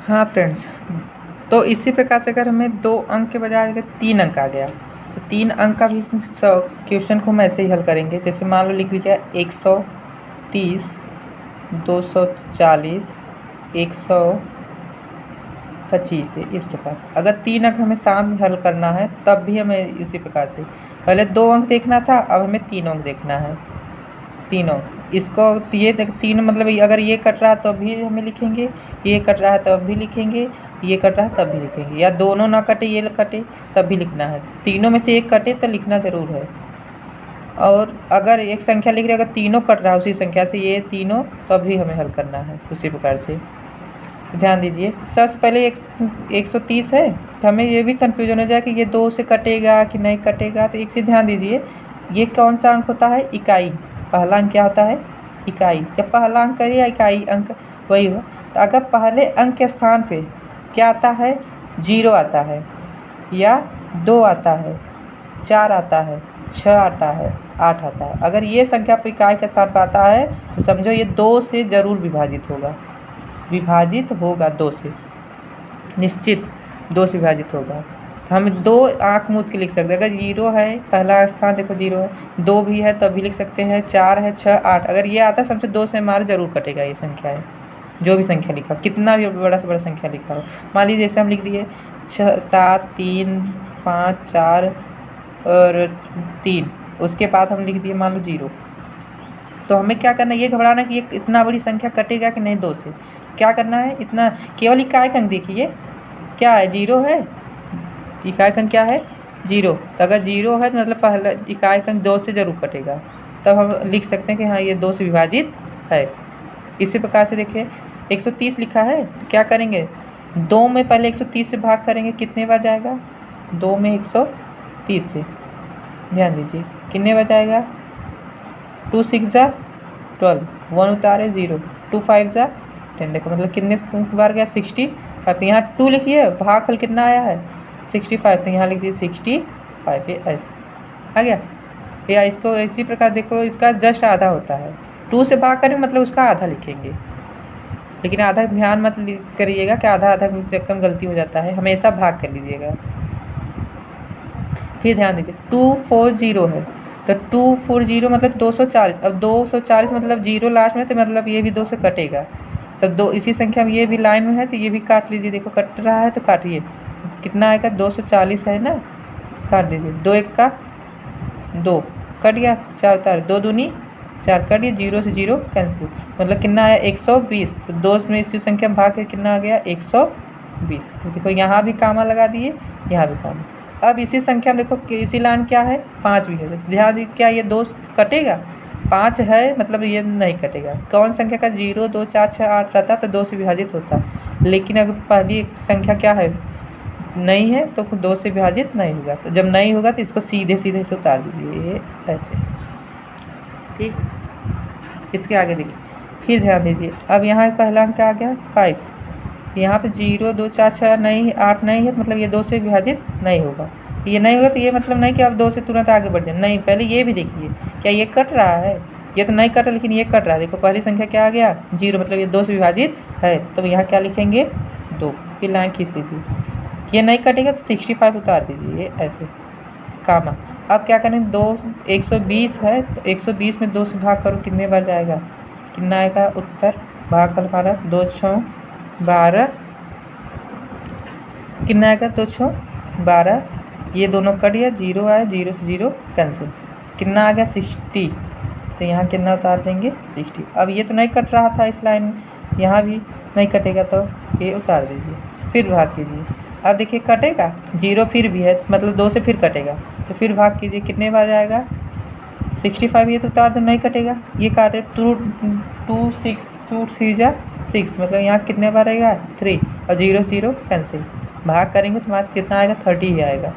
हाँ फ्रेंड्स, तो इसी प्रकार से अगर हमें 2 अंक के बजाय अगर 3 अंक आ गया तो 3 अंक का भी क्वेश्चन को हम ऐसे ही हल करेंगे। जैसे मान लो लिख लीजिए 130, 240, 125 है। इस प्रकार से अगर 3 अंक हमें साथ में हल करना है तब भी हमें इसी प्रकार से पहले 2 अंक देखना था, अब हमें 3 अंक देखना है। 3 अंक इसको ये 3 मतलब अगर ये कट रहा है तब भी हमें लिखेंगे, ये कट रहा है तब भी लिखेंगे, ये कट रहा है तब भी लिखेंगे, या दोनों ना कटे ये कटे तब भी लिखना है। तीनों में से एक कटे तो लिखना ज़रूर है। और अगर एक संख्या लिख रहे अगर तीनों कट रहा है उसी संख्या से ये तीनों तब भी हमें हल करना है उसी प्रकार से। तो ध्यान दीजिए, सबसे पहले 130 है तो हमें ये भी कन्फ्यूजन हो जाए कि ये 2 से कटेगा कि नहीं कटेगा। तो एक चीज़ ध्यान दीजिए, ये कौन सा अंक होता है? इकाई। पहला अंक क्या होता है? इकाई। या पहला अंक है या इकाई अंक वही हो। तो अगर पहले अंक के स्थान पे क्या आता है? 0 आता है, या 2 आता है, 4 आता है, 6 आता है, 8 आता है। अगर ये संख्या पे इकाई के स्थान पर आता है तो समझो ये 2 से ज़रूर विभाजित होगा। 2 से, निश्चित 2 से विभाजित होगा। तो हम 2 आँख मूंद के लिख सकते हैं। अगर 0 है, पहला स्थान देखो 0 है, 2 भी है तब भी लिख सकते हैं, 4 है, 6, 8। अगर ये आता है समझो 2 से हमारा ज़रूर कटेगा ये संख्या है। जो भी संख्या लिखा हो, कितना भी बड़ा से बड़ा संख्या लिखा हो, मान लीजिए जैसे हम लिख दिए 6, 7, 3, 5, 4 और 3, उसके बाद हम लिख दिए मान लो 0। तो हमें क्या करना है? ये घबराना कि ये इतना बड़ी संख्या कटेगा कि नहीं 2 से। क्या करना है? इतना केवल इकाई अंक देखिए क्या है? 0 है। इकाई अंक क्या है? 0। तो अगर 0 है तो मतलब पहला इकाई अंक 2 से ज़रूर कटेगा। तब हम लिख सकते हैं कि हाँ ये 2 से विभाजित है। इसी प्रकार से देखिए 130 लिखा है तो क्या करेंगे? 2 में पहले 130 से भाग करेंगे, कितने बार जाएगा? 2 में 130 से ध्यान दीजिए कितने बार जाएगा? 2 6 जा 12, 1 उतारे 0, 2 5 जा 10। देखो मतलब कितने बार गया? 65। तो यहाँ 2 लिखिए, भागफल कितना आया है? 65। तो यहाँ लिख दीजिए 65। ये ऐसे आ गया। या इसको इसी प्रकार देखो, इसका जस्ट आधा होता है। 2 से भाग करेंगे मतलब उसका आधा लिखेंगे, लेकिन आधा ध्यान मत करिएगा कि आधा रकम गलती हो जाता है, हमेशा भाग कर लीजिएगा। फिर ध्यान दीजिए 240 है तो 240 मतलब 240। अब 240 मतलब 0 लास्ट में, तो मतलब ये भी 2 से कटेगा। तब 2 इसी संख्या में ये भी लाइन में है तो ये भी काट लीजिए। देखो कट रहा है तो काटिए, कितना आएगा? 240 है ना, काट दीजिए। 2 1 का 2 कट गया, 4 उतार, 2 दूनी 4 कट गया, 0 से 0 कैंसिल। मतलब कितना आया? 120। तो 2 में इसी संख्या में भाग के कितना आ गया? 120। तो देखो यहाँ भी कामा लगा दिए, यहाँ भी कामा। अब इसी संख्या में देखो इसी लाइन क्या है? 5 भी है। ध्यान दीजिए क्या ये 2 कटेगा? 5 है मतलब ये नहीं कटेगा। कौन संख्या का 0 2 4 6 8 रहता तो 2 से विभाजित होता, लेकिन अगर पहली संख्या क्या है? नहीं है तो 2 से विभाजित नहीं होगा। तो जब नहीं होगा तो इसको सीधे सीधे से उतार दीजिए, ये ऐसे। ठीक, इसके आगे देखिए, फिर ध्यान दीजिए। अब यहाँ पहला अंक आ गया 5। यहाँ पे 0 2 4 6 नहीं 8 नहीं है, मतलब ये 2 से विभाजित नहीं होगा। ये नहीं होगा तो ये मतलब नहीं कि आप 2 से तुरंत आगे बढ़ जाए, नहीं। पहले ये भी देखिए क्या ये कट रहा है? ये तो नहीं कट रहा, लेकिन ये कट रहा है। देखो पहली संख्या क्या आ गया? 0, मतलब ये 2 से विभाजित है। तो यहाँ क्या लिखेंगे? 2। फिर लाइन खींच लीजिए, ये नहीं कटेगा तो 65 उतार दीजिए ऐसे, कामा। अब क्या करें? 120 है तो 120 में 2 से भाग करो, कितने बार जाएगा? कितना आएगा उत्तर? भागफल हमारा 2 6 12, कितना आएगा? 2 6 12। ये दोनों कट गया, 0 आया, 0 से 0 कैंसिल। कितना आ गया? 60। तो यहाँ कितना उतार देंगे? 60। अब ये तो नहीं कट रहा था इस लाइन में, यहाँ भी नहीं कटेगा तो ये उतार दीजिए, फिर भाग कीजिए। अब देखिए कटेगा, 0 फिर भी है मतलब 2 से फिर कटेगा, तो फिर भाग कीजिए, कितने बार जाएगा? 65। ये तो उतार दो, नहीं कटेगा, ये काटे 2 6 2 3 जा 6, मतलब यहाँ कितने बार आएगा? 3, और 0 0 कैंसिल। भाग करेंगे तो हमारा कितना आएगा? 30 ही आएगा।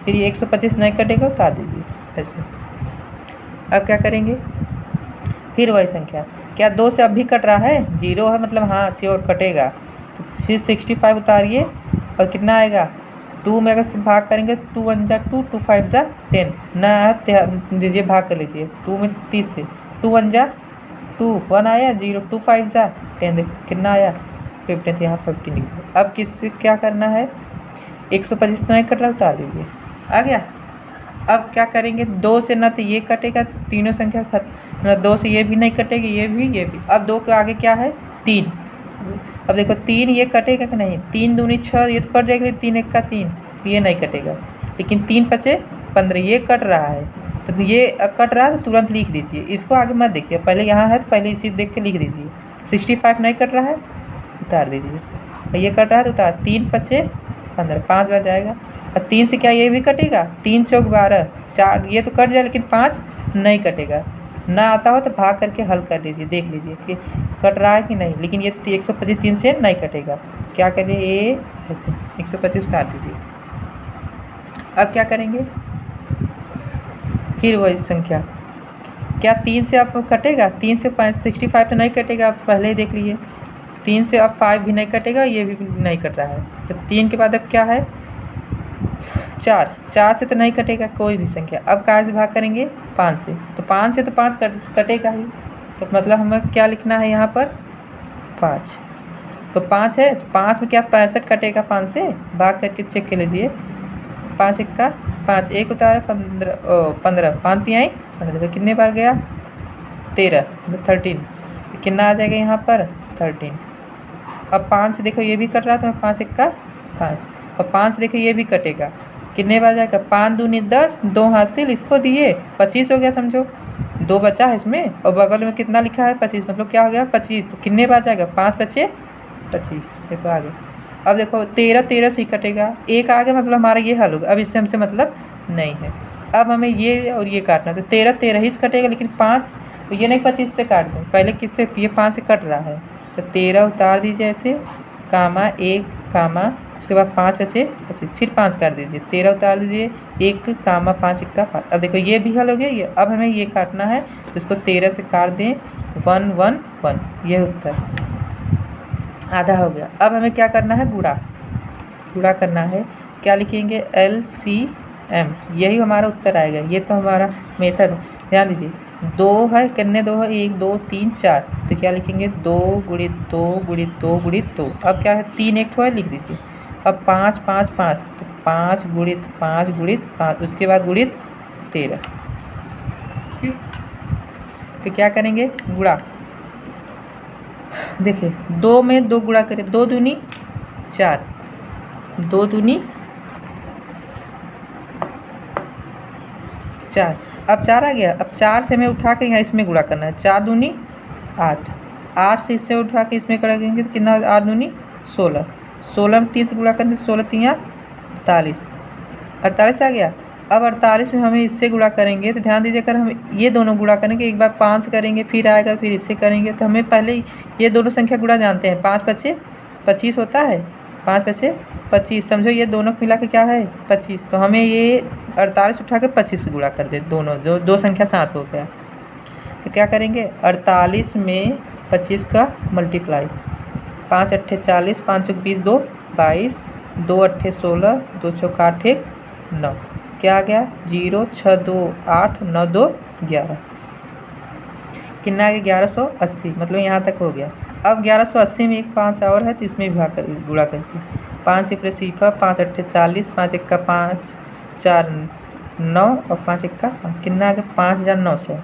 फिर ये 125 नहीं कटेगा, उतार दीजिए ऐसे। अब क्या करेंगे? फिर वही संख्या, क्या 2 से अब भी कट रहा है? 0 है मतलब हाँ श्योर कटेगा। तो फिर 65 उतारिए, और कितना आएगा? 2 में अगर भाग करेंगे 2 1 जा 2, 2 5 जा 10, ना दीजिए भाग कर लीजिए। 2 में 30 से 2 1 जा 2, 1 आया, 0 2 5 जा 10, देखो कितना आया? 15 यहाँ 15 लिख दो। अब किससे क्या करना है, 125 तो नहीं कट रहा, उतार दीजिए, आ गया। अब क्या करेंगे, 2 से ना तो ये कटेगा, तीनों संख्या खत्म, ना 2 से ये भी नहीं कटेगी, ये भी। अब 2 के आगे क्या है, 3। अब देखो 3 ये कटेगा कि नहीं, 3 दूनी 6, ये तो कट जाएगा, 3 एक का 3, ये नहीं कटेगा। लेकिन 3 पचे 15, ये कट रहा है, तो ये कट रहा है तो तुरंत लिख दीजिए, इसको आगे मत देखिए, पहले यहाँ है तो पहले इसी देख के लिख दीजिए। 65 नहीं कट रहा है, उतार दीजिए। ये कट रहा है तो उतार, 3 पचे 15, 5 बार जाएगा। और 3 से क्या ये भी कटेगा, 3 चौक 12, 4 ये तो कट जाए, लेकिन 5 नहीं कटेगा। ना आता हो तो भाग करके हल कर लीजिए, देख लीजिए कि कट रहा है कि नहीं। लेकिन ये 125 3 से नहीं कटेगा, क्या करिए, ये ऐसे 125 उतार दीजिए। अब क्या करेंगे, फिर वही संख्या, क्या 3 से अब कटेगा, 3 से 65 तो नहीं कटेगा, आप पहले ही देख लीजिए। 3 से अब 5 भी नहीं कटेगा, ये भी नहीं कट रहा है, तो 3 के बाद अब क्या है, 4 से तो नहीं कटेगा कोई भी संख्या। अब कहाँ से भाग करेंगे, 5 से, तो 5 से तो 5 कटेगा ही, तो मतलब हमें क्या लिखना है यहाँ पर, 5। तो 5 है, तो 5 में क्या 65 कटेगा, 5 से भाग करके चेक कर लीजिए। 5 एक का 5, एक उतारा 15, 5 तिहाई 15, तो कितने बार गया, 13, 13, तो कितना आ जाएगा यहाँ पर, 13। अब 5 से देखो ये भी कट रहा था, 5 एक का 5, और 5 से देखो ये भी कटेगा, कितने बार जाएगा, 5 दूनी 10, 2 हासिल, इसको दिए 25 हो गया, समझो 2 बचा है इसमें, और बगल में कितना लिखा है 25, मतलब क्या हो गया 25, तो कितने बार जाएगा, 5 बचे 25, देखो आगे। अब देखो 13 से ही कटेगा, एक आगे, मतलब हमारा ये हल होगा। अब इससे हमसे मतलब नहीं है, अब हमें ये और ये काटना, तो 13 ही से कटेगा, लेकिन 5 तो ये नहीं 25 से काट दें, पहले किससे, ये 5 से कट रहा है, तो 13 उतार दीजिए ऐसे, कामा 1 कामा, उसके बाद 5 बचे 25, फिर 5 काट दीजिए, 13 उतार दीजिए, 1 कामा 5 एक का 5। अब देखो ये भी हल हो गया, ये अब हमें ये काटना है, तो इसको 13 से काट दें, 1 1 1, यह उत्तर आधा हो गया। अब हमें क्या करना है, गुणा करना है, क्या लिखेंगे, LCM, यही हमारा उत्तर आएगा। ये तो हमारा मेथड है, ध्यान दीजिए। 2 है, कितने 2 है, 1 2 3 4, तो क्या लिखेंगे, 2 गुणित 2 गुणित 2 गुणित 2। अब क्या है, 3 एक ठो है, लिख दीजिए। अब 5 5 5, तो 5 गुणित 5 गुणित 5, उसके बाद गुणित 13, तो क्या करेंगे, गुणा। देखिए 2 में 2 गुणा करें, 2 दूनी 4, 2 दूनी 4, अब 4 आ गया। अब 4 से हमें उठा कर यहाँ इसमें गुणा करना है, 4 दूनी 8, 8 से इससे उठा के इसमें करेंगे तो कितना, 8 दूनी 16, 16 में 3 से गुणा करेंगे, 16 3 48, 48 आ गया। अब 48 में हमें इससे गुणा करेंगे, तो ध्यान दीजिए, अगर हम ये दोनों गुणा करेंगे, एक बार 5 से करेंगे, फिर आएगा, फिर इससे करेंगे, तो हमें पहले ये दोनों संख्या गुणा जानते हैं, 5 बचे 25 होता है, 5 बचे 25, समझो ये दोनों मिला के क्या है 25, तो हमें ये 48 उठा के 25 से गुणा कर दे, दोनों जो दो संख्या साथ हो गया। तो क्या करेंगे, 48 में 25 का मल्टीप्लाई, 5 अट्ठे 40, 5 चौक 20, 2 22, 2 अट्ठे 16, 2 चौक 8 1 9, क्या आ गया, 0 6 2 8 9 2 11, कितना आ गया, 1180, मतलब यहाँ तक हो गया। अब 1180 में एक 5 और है, तो इसमें भी गुणा करिए, 5 सिफरे सिफर, 5 अट्ठे 40, 5 एक का 5 4 9, और 5 एक का 5, कितना आ गया, 5900।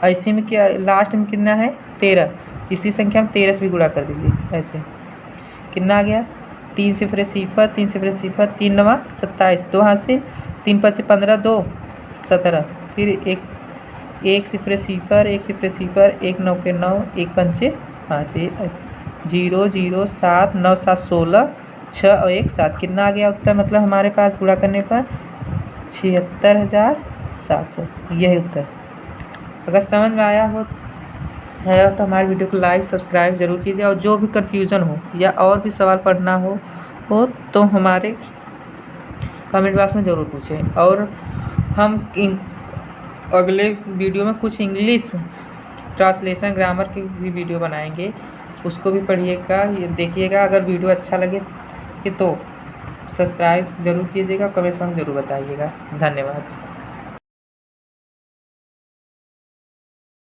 ऐसे में क्या लास्ट में कितना है, 13, इसी संख्या में 13 से भी गुणा कर दीजिए, ऐसे कितना आ गया, 3 सिफरे सिफर, 3 सिफरे सिफर, 3 9 27, 2 हाथ से 3 5 15, 2 17, फिर एक सिफरे सिफर, 1 सिफरे सिफर, 1 9 के 9, 1 पंचे 5, 0 0 7 9 7 16, 6 और 1 7, कितना आ गया उत्तर, मतलब हमारे पास गुणा करने पर 76,700, यही उत्तर। अगर समझ में आया हो है तो हमारे वीडियो को लाइक सब्सक्राइब जरूर कीजिए, और जो भी कन्फ्यूज़न हो या और भी सवाल पढ़ना हो तो हमारे कमेंट बॉक्स में ज़रूर पूछें। और हम अगले वीडियो में कुछ इंग्लिश ट्रांसलेशन ग्रामर की भी वीडियो बनाएंगे, उसको भी पढ़िएगा, ये देखिएगा। अगर वीडियो अच्छा लगे तो सब्सक्राइब ज़रूर कीजिएगा, कमेंट बॉक्स में ज़रूर बताइएगा। धन्यवाद।